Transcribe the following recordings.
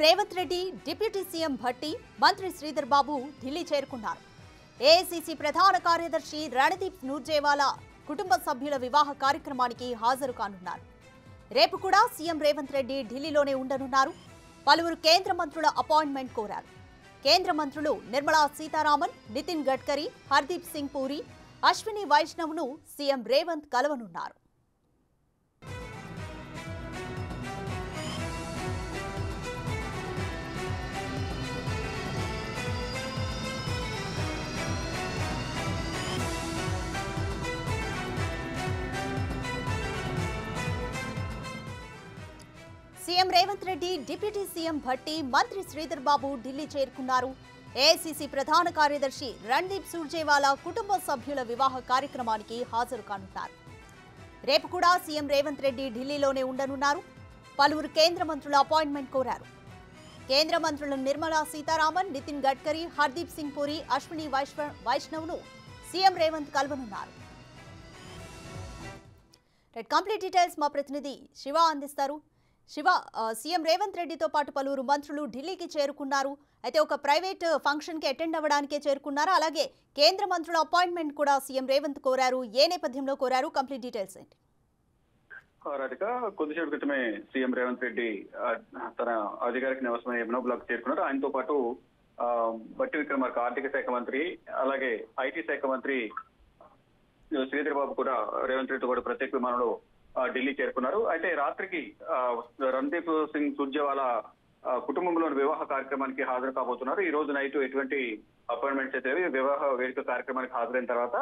Revanth Reddy, deputy CM Bhatti, మంత్రి శ్రీధర్ బాబు ఢిల్లీ చేరుకున్నారు. AICC ప్రధాన కార్యదర్శి రణదీప్ సూర్జేవాలా కుటుంబ సభ్యుల వివాహ కార్యక్రమానికి హాజరు కానున్నారు. రేపు కూడా సీఎం రేవంత్ రెడ్డి ఢిల్లీలోనే ఉండనున్నారు. పలువురు కేంద్ర మంత్రుల అపాయింట్మెంట్ కోరారు. కేంద్ర మంత్రులు నిర్మలా సీతారామన్, నితిన్ గడ్కరీ, హర్దీప్ సింగ్ పూరి, అశ్విని వైష్ణవ్ను సీఎం రేవంత్ కలవనున్నారు. CM Revanth Reddy, deputy CM Bhatti, మంత్రి శ్రీధర్ బాబు ఢిల్లీ చేరుకున్నారు. ఏఐసీసీ ప్రధాన కార్యదర్శి రణదీప్ సూర్జేవాలా కుటుంబ సభ్యుల వివాహ కార్యక్రమానికి హాజరు కానున్నారు. రేపు కూడా సీఎం రేవంత్ రెడ్డి ఢిల్లీలోనే ఉండనున్నారు. పలువురు కేంద్ర మంత్రుల అపాయింట్మెంట్ కోరారు. కేంద్ర మంత్రులు నిర్మలా సీతారామన్, నితిన్ గడ్కరీ, హర్దీప్ సింగ్ పూరి, అశ్విని వైష్ణవ్ను సీఎం రేవంత్ కలవనున్నారు. కంప్లీట్ డీటెయిల్స్ మా ప్రతినిధి శివ అందిస్తారు. శివ, సీఎం రేవంత్ రెడ్డితో పాటు పలువురు మంత్రులు ఢిల్లీకి చేరుకున్నారు. అయితే ఒక ప్రైవేట్ ఫంక్షన్ కి అటెండ్ అవ్వడానికే చేరుకున్నారు. అలాగే కేంద్ర మంత్రుల అపాయింట్మెంట్ కూడా సీఎం రేవంత్ కోరారు. ఏ నేపథ్యంలో కోరారు? కంప్లీట్ డీటెయిల్స్ ఏంటి? రాధిక, కొద్దిసేపు క్రితమే సీఎం రేవంత్ రెడ్డి తన అధికారిక నివాసమైన యమునా బ్లాక్ చేరుకున్నారు. ఆయనతో పాటు బట్టి విక్రమార్క ఆర్థిక శాఖ మంత్రి, అలాగే ఐటీ శాఖ మంత్రి శ్రీధర్ బాబు కూడా రేవంత్ రెడ్డితో కూడా ప్రత్యేక విమానంలో ఢిల్లీ చేరుకున్నారు. అయితే రాత్రికి రణదీప్ సింగ్ సూర్జేవాలా కుటుంబంలోని వివాహ కార్యక్రమానికి హాజరు కాబోతున్నారు. ఈ రోజు నైట్ ఎటువంటి అపాయింట్మెంట్స్ అయితే వివాహ వేడుక కార్యక్రమానికి హాజరైన తర్వాత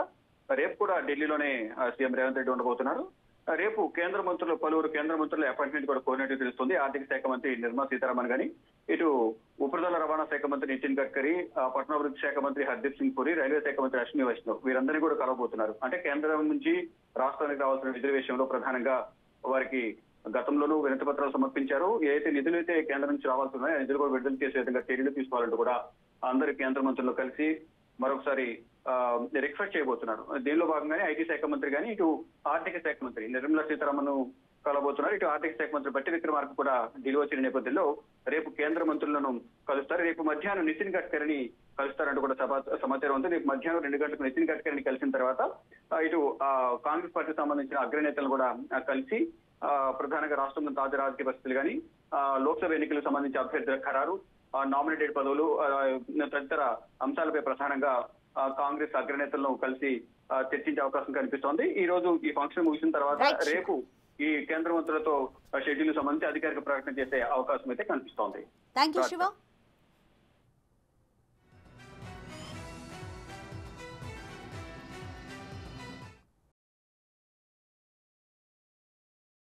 రేపు కూడా ఢిల్లీలోనే సీఎం రేవంత్ రెడ్డి ఉండబోతున్నారు. రేపు పలువురు కేంద్ర మంత్రుల అపాయింట్మెంట్ కూడా కోరినట్టు తెలుస్తుంది. ఆర్థిక శాఖ మంత్రి నిర్మలా సీతారామన్ గాని, ఇటు ఉపరితల రవాణా శాఖ మంత్రి నితిన్ గడ్కరీ, పట్టణాభివృద్ధి శాఖ మంత్రి హర్దీప్ సింగ్ పూరి, రైల్వే శాఖ మంత్రి అశ్విని వైష్ణవ్ వీరందరినీ కూడా కలవబోతున్నారు. అంటే కేంద్రం నుంచి రాష్ట్రానికి రావాల్సిన నిధుల విషయంలో ప్రధానంగా వారికి గతంలోనూ వినతి పత్రాలు సమర్పించారు. ఏదైతే నిధులు అయితే కేంద్రం నుంచి రావాల్సి ఉన్నాయో ఆ నిధులు కూడా విడుదల చేసే విధంగా చర్యలు తీసుకోవాలంటూ కూడా అందరు కేంద్ర మంత్రులు కలిసి మరొకసారి రిక్వెస్ట్ చేయబోతున్నారు. దీనిలో భాగంగానే ఐటీ శాఖ మంత్రి కానీ, ఇటు ఆర్థిక శాఖ మంత్రి నిర్మలా సీతారామన్ కలబోతున్నారు. ఇటు ఆర్థిక శాఖ మంత్రి బట్టి విక్రమార్క కూడా ఢిల్లీ వచ్చిన నేపథ్యంలో రేపు కేంద్ర మంత్రులను కలుస్తారు. రేపు మధ్యాహ్నం నితిన్ గడ్కరీని కలుస్తారంటూ కూడా సమాచారం ఉంది. రేపు మధ్యాహ్నం 2 గంటలకు నితిన్ గడ్కరీని కలిసిన తర్వాత ఇటు కాంగ్రెస్ పార్టీకి సంబంధించిన అగ్రనేతలను కూడా కలిసి ప్రధానంగా రాష్ట్రంలో తాజా రాజకీయ పరిస్థితులు కానీ, లోక్సభ ఎన్నికలకు సంబంధించి అభ్యర్థుల ఖరారు, నామినేటెడ్ పదవులు తదితర అంశాలపై ప్రధానంగా కాంగ్రెస్ అగ్రనేతలను కలిసి చర్చించే అవకాశం కనిపిస్తోంది. ఈ రోజు ఈ ఫంక్షన్ ముగిసిన తర్వాత రేపు ఈ కేంద్ర మంత్రులతో షెడ్యూల్ సంబంధించి అధికారిక ప్రకటన చేసే అవకాశం అయితే కనిపిస్తోంది. థాంక్యూ శివ.